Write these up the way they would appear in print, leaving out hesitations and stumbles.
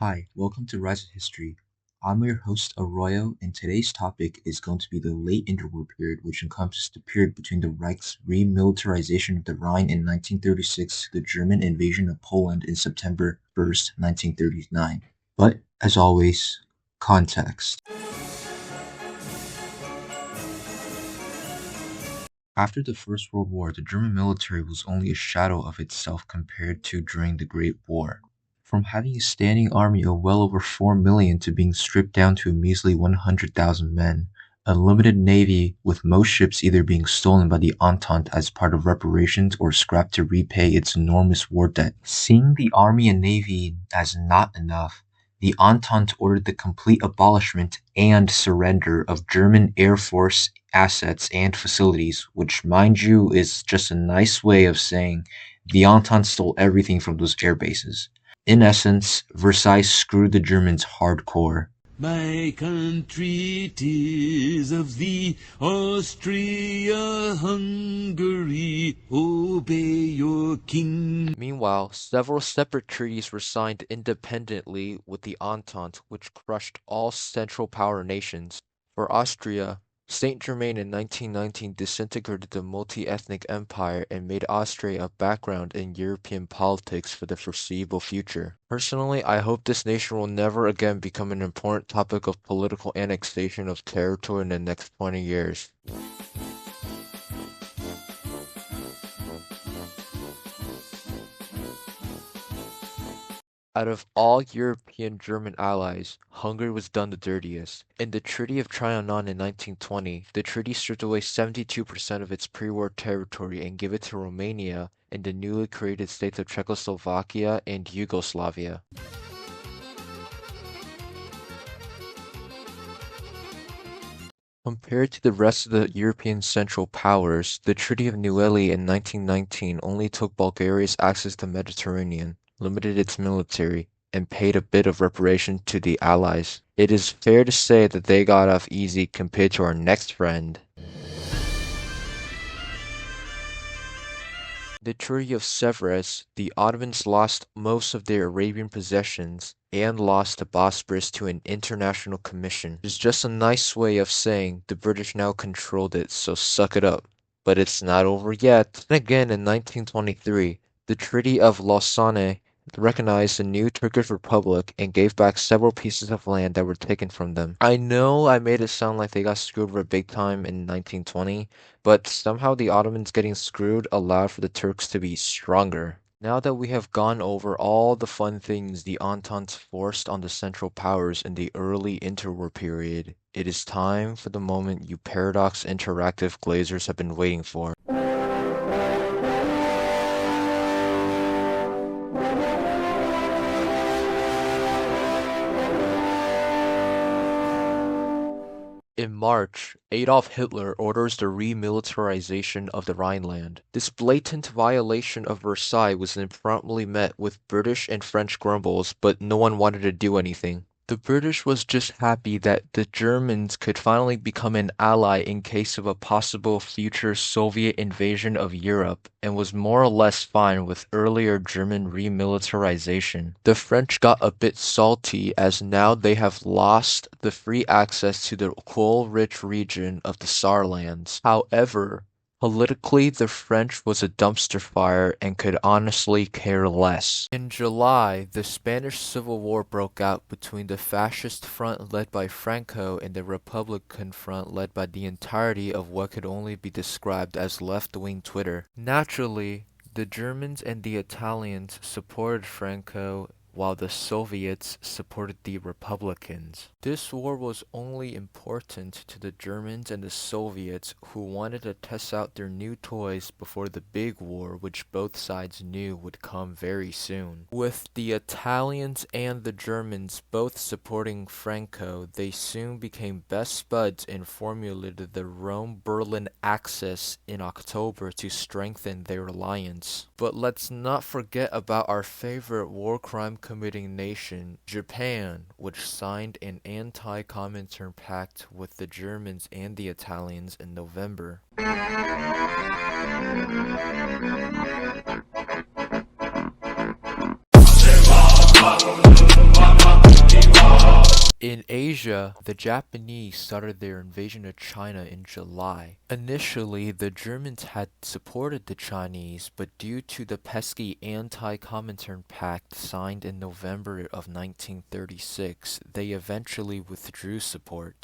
Hi, welcome to Rise of History. I'm your host, Arroyo, and today's topic is going to be the late interwar period, which encompasses the period between the Reich's remilitarization of the Rhine in 1936 to the German invasion of Poland in September 1st, 1939. But, as always, context. After the First World War, the German military was only a shadow of itself compared to during the Great War. From having a standing army of well over 4 million to being stripped down to a measly 100,000 men, a limited navy with most ships either being stolen by the Entente as part of reparations or scrapped to repay its enormous war debt. Seeing the army and navy as not enough, the Entente ordered the complete abolishment and surrender of German Air Force assets and facilities, which, mind you, is just a nice way of saying the Entente stole everything from those air bases. In essence, Versailles screwed the Germans hardcore. My country 'tis of thee, Austria-Hungary, obey your king. Meanwhile, several separate treaties were signed independently with the Entente, which crushed all Central Power nations. For Austria, Saint-Germain in 1919 disintegrated the multi-ethnic empire and made Austria a background in European politics for the foreseeable future. Personally, I hope this nation will never again become an important topic of political annexation of territory in the next 20 years. Out of all European German allies, Hungary was done the dirtiest. In the Treaty of Trianon in 1920, the treaty stripped away 72% of its pre-war territory and gave it to Romania and the newly created states of Czechoslovakia and Yugoslavia. Compared to the rest of the European Central Powers, the Treaty of Neuilly in 1919 only took Bulgaria's access to the Mediterranean, limited its military, and paid a bit of reparation to the Allies. It is fair to say that they got off easy compared to our next friend. The Treaty of Sèvres, the Ottomans lost most of their Arabian possessions and lost the Bosporus to an international commission. It's just a nice way of saying the British now controlled it, so suck it up. But it's not over yet. And again in 1923, the Treaty of Lausanne recognized the new Turkish Republic and gave back several pieces of land that were taken from them. I know I made it sound like they got screwed over big time in 1920, but somehow the Ottomans getting screwed allowed for the Turks to be stronger. Now that we have gone over all the fun things the Entente forced on the Central Powers in the early interwar period, it is time for the moment you Paradox Interactive Glazers have been waiting for. In March, Adolf Hitler orders the remilitarization of the Rhineland. This blatant violation of Versailles was then promptly met with British and French grumbles, but no one wanted to do anything. The British was just happy that the Germans could finally become an ally in case of a possible future Soviet invasion of Europe, and was more or less fine with earlier German remilitarization. The French got a bit salty as now they have lost the free access to the coal-rich region of the Saarlands. However, politically, the French was a dumpster fire and could honestly care less. In July, the Spanish Civil War broke out between the fascist front led by Franco and the Republican front led by the entirety of what could only be described as left-wing Twitter. Naturally, the Germans and the Italians supported Franco while the Soviets supported the Republicans. This war was only important to the Germans and the Soviets, who wanted to test out their new toys before the big war, which both sides knew would come very soon. With the Italians and the Germans both supporting Franco, they soon became best buds and formulated the Rome-Berlin Axis in October to strengthen their alliance. But let's not forget about our favorite war crime committing nation, Japan, which signed an anti-Comintern pact with the Germans and the Italians in November. In Asia, the Japanese started their invasion of China in July. Initially, the Germans had supported the Chinese, but due to the pesky Anti-Comintern Pact signed in November of 1936, they eventually withdrew support.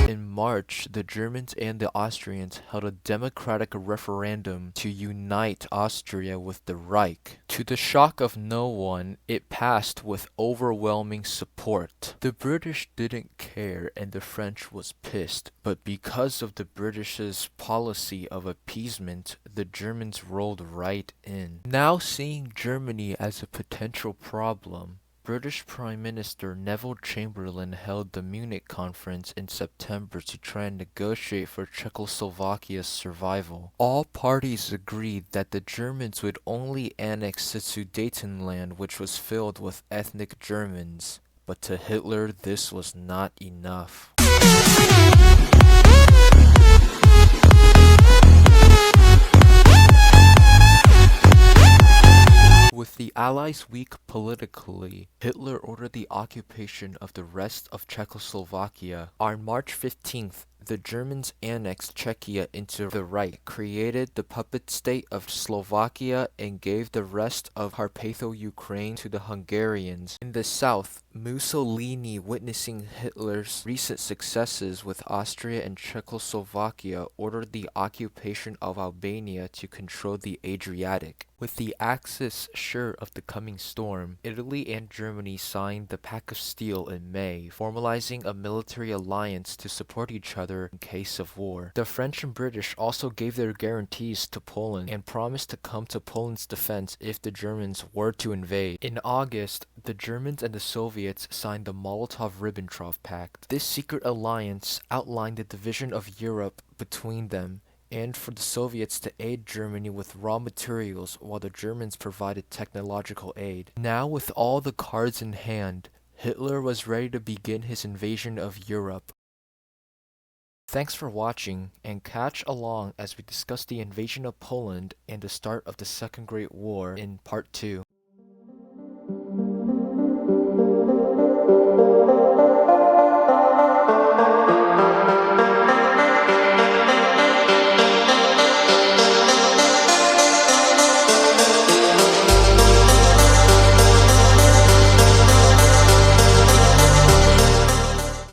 In March, the Germans and the Austrians held a democratic referendum to unite Austria with the Reich. To the shock of no one, it passed with overwhelming support. The British didn't care and the French was pissed, but because of the British's policy of appeasement, the Germans rolled right in. Now seeing Germany as a potential problem, British Prime Minister Neville Chamberlain held the Munich Conference in September to try and negotiate for Czechoslovakia's survival. All parties agreed that the Germans would only annex the Sudetenland, which was filled with ethnic Germans. But to Hitler, this was not enough. With the Allies weak politically, Hitler ordered the occupation of the rest of Czechoslovakia. On March 15th, the Germans annexed Czechia into the Reich, created the puppet state of Slovakia, and gave the rest of Carpatho-Ukraine to the Hungarians. In the south, Mussolini, witnessing Hitler's recent successes with Austria and Czechoslovakia, ordered the occupation of Albania to control the Adriatic. With the Axis sure of the coming storm, Italy and Germany signed the Pact of Steel in May, formalizing a military alliance to support each other in case of war. The French and British also gave their guarantees to Poland and promised to come to Poland's defense if the Germans were to invade. In August, the Germans and the Soviets signed the Molotov-Ribbentrop Pact. This secret alliance outlined the division of Europe between them, and for the Soviets to aid Germany with raw materials while the Germans provided technological aid. Now with all the cards in hand, Hitler was ready to begin his invasion of Europe. Thanks for watching, and catch along as we discuss the invasion of Poland and the start of the Second Great War in Part 2.